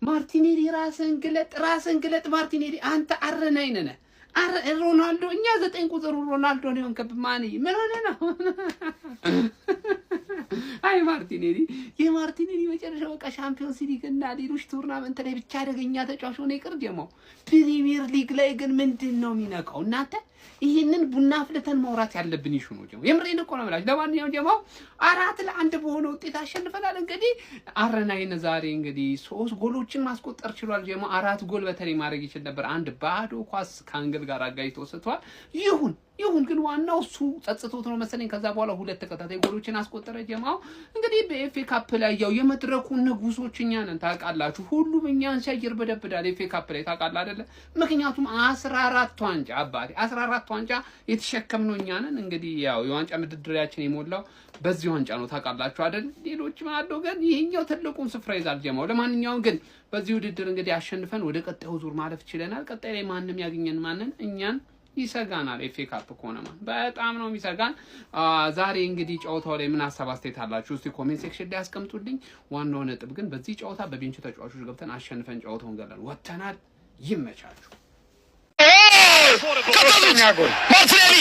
ማርቲኔሊ ራስን ግለጥ ማርቲኔሊ አንተ አረናይነ ነህ ሮናልዶ እኛ 9 ቁጥሩ ሮናልዶ ነው እንከብ ማኒ ምን ሆነ ነው አይ ማርቲኔሊ የማርቲኔሊ መጨረሻው በቃ ሻምፒዮንስ ሊግ እና ሌሎች ቱርናመንት ላይ ብቻ አደገኛ ተጫዋች ሆነ ይቅር ጀማው ፕሪሚየር ሊግ ላይ ግን ምንድነው የሚነካው እናንተ ይሄንን ቡና ፍለተን ማውራት ያለብን ይሹ ነው ጀማው የምሬን እኮ ነው ማለት ለማንኛውም ጀማው 4-1 በሆነ ውጤት አሸንፈናል እንግዲህ አረናይነ ዛሬ እንግዲህ 3 ጎሎችን ማስቆጠር ችሏል ጀማው 4 ጎል በተለይ ማድረግ ይችላል ነበር አንድ ባዶ ኳስ ካንግል ጋር አጋይቶ ወስቷል ይሁን ግን ዋናው እሱ ጸጽቶት ነው መሰለኝ ከዛ በኋላ 2 ተከታታይ ጎሎችን አስቆጠረ ጀማው እንግዲህ በኤፍኤ ካፕ ላይ ያው የመድረኩ ንጉሶች እኛ ነን ታውቃላችሁ ሁሉም እኛን ሲያየር በደብዳል ኤፍኤ ካፕ ላይ ታውቃላ አይደለ ምክንያቱም 14 ዋንጫ አባቴ 14 ዋንጫ የተሸከምነው እኛ ነን እንግዲህ ያው የዋንጫ ምድድሪያችን የሞላው በዚህ ዋንጫ ነው ታውቃላችሁ አይደል ሌሎች ማለት ግን ይሄኛው ትልቁን ስፍራ ይዛል ጀማው ለማንኛውም ግን በዚህ ውድድር እንግዲህ አሸንፈን ወደ ቀጣዩ ዙር ማለፍ ችለናል ቀጣይ ላይ ማንንም ያገኘን ማንን እኛን ይሰጋናል ኤፍኤ ካፕ ኮነማ በጣም ነው የሚሰጋን ዛሬ እንግዲህ ጨዋታው ላይ ምን ሐሳብ አስተያየት አላችሁ እስቲ ኮሜንት ሴክሽን ላይ አስቀምጡልኝ ዋናው ነጥብ ግን በዚህ ጨዋታ በቤንች ተጫዋቾች ገብተን አሸንፈን ጨዋታውን ገለን ወጥተናል ይመቻችሁ ማርቲኔሊ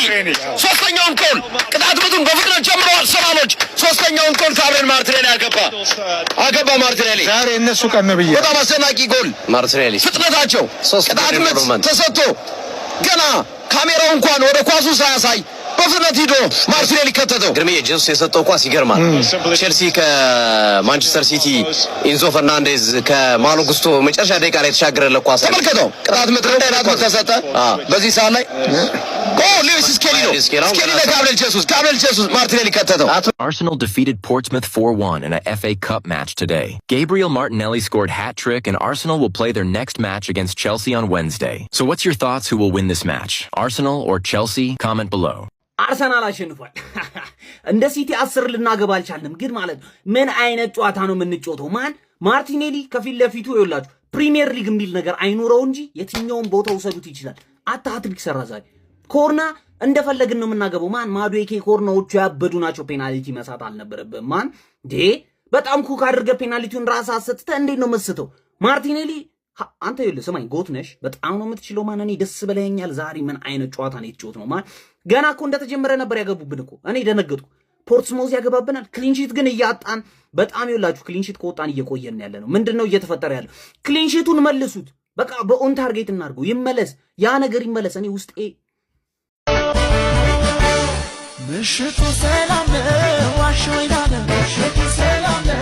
ሶስተኛውን ጎል ቅጣት ምቱን በፍጥነት ጀምረዋል ሰማኖች ሶስተኛውን ጎል ካብሬል ማርቲኔሊ አገባ ማርቲኔሊ ዛሬ እነሱ ቀን ነው ብዬ በጣም አስደናቂ ጎል ማርቲኔሊ ፍጥነታቸው ቅጣት ምት ተሰጥቶ ገና ካሜራው እንኳን ወደ ኳሱ ሳያሳይ በፍጥነት ሂዶ ማርቲኔሊ ከተተው ግርሜ ጄሱስ የሰጠው ኳስ ይገርማል ቼልሲ ከማንቸስተር ሲቲ ኢንዞ ፈርናንዴዝ ከማሎ ጉስቶ መጨረሻ ደቂቃ ላይ ተሻገረለ ኳስ ተመልከተው ቅጣት ምት ተሰጠ በዚህ ሰዓት ላይ ሉዊስ ስኬሊ ለጋብሪኤል ጄሱስ ማርቲኔሊ ከተተው Arsenal defeated Portsmouth 4-1 in a FA Cup match today. Gabriel Martinelli scored hat-trick and Arsenal will play their next match against Chelsea on Wednesday. So what's your thoughts who will win this match? Arsenal or Chelsea? Comment below. አርሰናል አሸንፏል እንደ ሲቲ 10 ልናገባ አልቻልንም ግን ማለት ምን አይነት ጨዋታ ነው የምንጫወተው ማን ማርቲኔሊ ከፊት ለፊቱ ይወላችሁ ፕሪሚየር ሊግ የሚል ነገር አይኖረው እንጂ የትኛውን ቦታ ወሰዱት ይችላል አታትሪክ ሰራዛይ ኮርና እንደፈለግን ነው የምናገባው ማን ማዱኤኬ ኮርናዎቹ ያበዱ ናቸው ፔናልቲ መሳት አልነበረብም ማን በጣም ኩክ አድርገ ፔናልቲውን ራስ አሰጥተ እንዴት ነው መስጠው ማርቲኔሊ አንተ ይኸውልህ ስማኝ ጎት ነሽ በጣም ነው የምትችለው ማን እኔ ደስ በለኛል ዛሬ ምን አይነት ጨዋታ ነው የተጫወት ነው ማን ገና እኮ እንደተጀመረ ነበር ያገቡብን እኮ እኔ ደነገጥኩ ፖርትስሞዝ ያገባብናል ክሊንሺት ግን እያጣን በጣም ይኸውላችሁ ክሊንሺት ከወጣን እየቆየን ያለ ነው ምንድነው እየተፈጠረ ያለው ክሊንሺቱን መልሱት በቃ በኦን ታርጌት እናድርገው ይመለስ ያ ነገር ይመለስ እኔ ውስጤ ምሽቱ ሰላም ነው ዋሽወይናለ ምሽቱ ሰላም ነው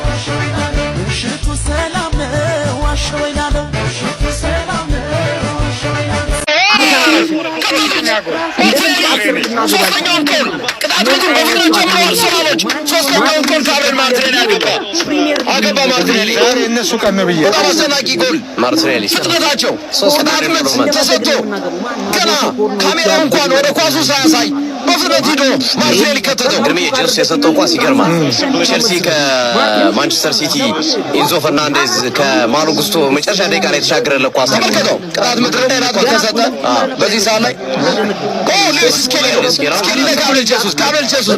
ዋሽወይናለ ምሽቱ ሰላም ነው ዋሽወይናለ ምሽቱ ሰላም ነው ዋሽወይናለ ሶስተኛውን ጎል ቅጣት ምቱን በፍጥነት ጀምረዋል ሰማኖች ሶስተኛውን ጎል ካብሬል ማርቲኔሊ አገባ ማርቲኔሊ ዛሬ እነሱ ቀን ነው ብዬ በጣም አስደናቂ ጎል ማርቲኔሊ ፍጥነታቸው ቅጣት ምት ተሰጥቶ ገና ካሜራው እንኳን ወደ ኳሱ ሳያሳይ በፍጥነት ሂዶ ማርቲኔሊ ከተተው ግርሜ ጄሱስ የሰጠው ኳስ ይገርማል ቼልሲ ከማንቸስተር ሲቲ ኢንዞ ፈርናንዴዝ ከማሎ ጉስቶ መጨረሻ ደቂቃ ላይ ተሻገረለ ኳስ ተመልከተው ቅጣት ምት ተሰጠ በዚህ ሰዓት ላይ ሉዊስ ስኬሊ ለጋብሪኤል ጄሱስ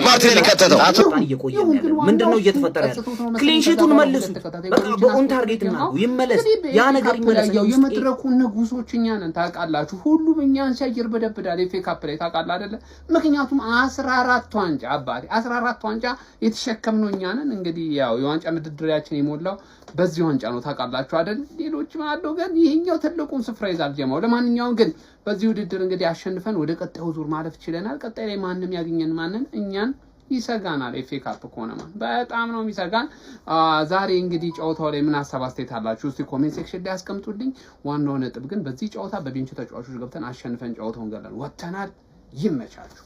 ማርቲኔሊ ከተተው እየቆየን ያለ ምንድነው እየተፈጠረ ያለው ክሊንሺቱን መልሱት በቃ በኦን ታርጌት እናድርገው ይመለስ ያ ነገር ይመለስ ያው የመድረኩ ንጉሶች እኛ ነን ታውቃላችሁ ሁሉም እኛን ሲያየር በደብዳል ኤፍኤ ካፕ ላይ ታውቃላ አይደለ ምክንያቱም 14 ዋንጫ አባቴ 14 ዋንጫ የተሸከምነው እኛ ነን እንግዲህ ያው የዋንጫ ምድድሪያችን የሞላው በዚህ ዋንጫ ነው ታውቃላችሁ አይደል ሌሎች ማለት ግን ይሄኛው ትልቁን ስፍራ ይዛል ጀማው ለማንኛውም ግን በዚህ ውድድር እንግዲህ አሸንፈን ወደ ቀጣዩ ዙር ማለፍ ችለናል ቀጣይ ላይ ማንንም ያገኘን ማንን እኛን ይሰጋናል ኤፍኤ ካፕ ኮነማ በጣም ነው የሚሰጋን ዛሬ እንግዲህ ጨዋታው ላይ ምን ሐሳብ አስተያየት አላችሁ እስቲ ኮሜንት ሴክሽን ላይ አስቀምጡልኝ ዋናው ነጥብ ግን በዚህ ጨዋታ በቤንች ተጫዋቾች ገብተን አሸንፈን ጨዋታውን ገለን ወጥተናል ይመቻችሁ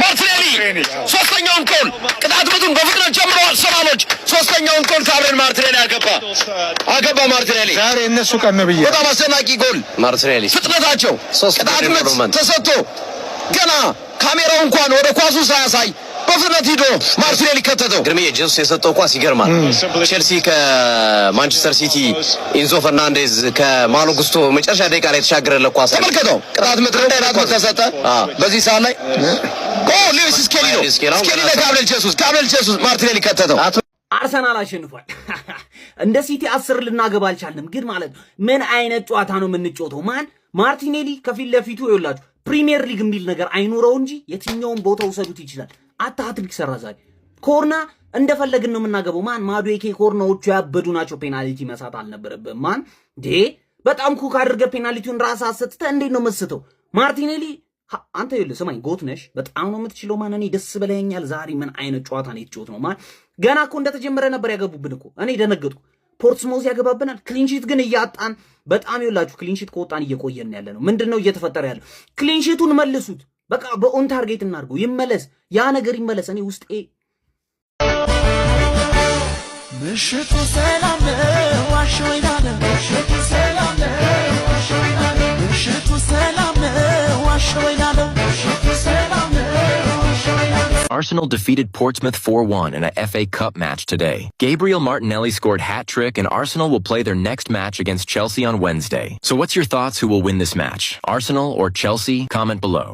ማርቲኔሊ ሶስተኛውን ጎል ቅጣት ምቱን በፍጥነት ጀምረዋል ሰማኖች ሶስተኛውን ጎል ካብሬል ማርቲኔሊ አገባ ማርቲኔሊ ዛሬ እነሱ ቀን ነው ብዬ በጣም አስደናቂ ጎል ማርቲኔሊ ፍጥነታቸው ቅጣት ምት ተሰጥቶ ገና ካሜራው እንኳን ወደ ኳሱ ሳያሳይ በፍጥነት ሂዶ ማርቲኔሊ ከተተው ግርሜ ጄሱስ የሰጠው ኳስ ይገርማል ቼልሲ ከማንቸስተር ሲቲ ኢንዞ ፈርናንዴዝ ከማሎ ጉስቶ መጨረሻ ደቂቃ ላይ ተሻገረለ ኳስ ተመልከተው ቅጣት ምት ተሰጠ በዚህ ሰዓት ላይ ሉዊስ ስኬሊ ለጋብሪኤል ጄሱስ ማርቲኔሊ ከተተው አርሰናል አሸንፏል እንደ ሲቲ 10 ልናገባ አልቻልንም፣ ግን ማለት ነው ምን አይነት ጨዋታ ነው የምንጮተው? ማን ማርቲኔሊ ከፊት ለፊቱ ይኸውላችሁ ፕሪሚየር ሊግ የሚል ነገር አይኖረው እንጂ የትኛውን ቦታ ውሰዱት ይችላል። አታትሪክ ሰራ ዛሬ ኮርና እንደፈለግን ነው የምናገባው። ማን ማዱዌኬ ኮርናዎቹ ያበዱ ናቸው። ፔናልቲ መሳት አልነበረብህም። ማን በጣም ኩክ አድርገህ ፔናልቲውን ራስህ አሰጥተህ እንዴት ነው መስተው? ማርቲኔሊ አንተ ይኸውልህ ስማኝ፣ ጎት ነሽ፣ በጣም ነው የምትችለው። ማን እኔ ደስ ብለኸኛል ዛሬ። ምን አይነት ጨዋታ ነው የተጫወት ነው? ማን ገና እኮ እንደተጀመረ ነበር ያገቡብን እኮ። እኔ ደነገጥኩ። ፖርትስሞዝ ያገባብናል። ክሊንሺት ግን እያጣን በጣም ይኸውላችሁ፣ ክሊንሺት ከወጣን እየቆየን ያለ ነው። ምንድነው እየተፈጠረ ያለው? ክሊንሺቱን መልሱት። በቃ በኦን ታርጌት እናድርገው። ይመለስ፣ ያ ነገር ይመለስ። እኔ ውስጤ ምሽቱ ሰላም ነው ዋሽወይናለ ምሽቱ ሰላም ነው ዋሽወይናለ ምሽቱ ሰላም ነው ዋሽወይናለ ምሽቱ ሰላም ነው ዋሽወይናለ Arsenal defeated Portsmouth 4-1 in a FA Cup match today. Gabriel Martinelli scored hat-trick and Arsenal will play their next match against Chelsea on Wednesday. So what's your thoughts? Who will win this match? Arsenal or Chelsea? Comment below.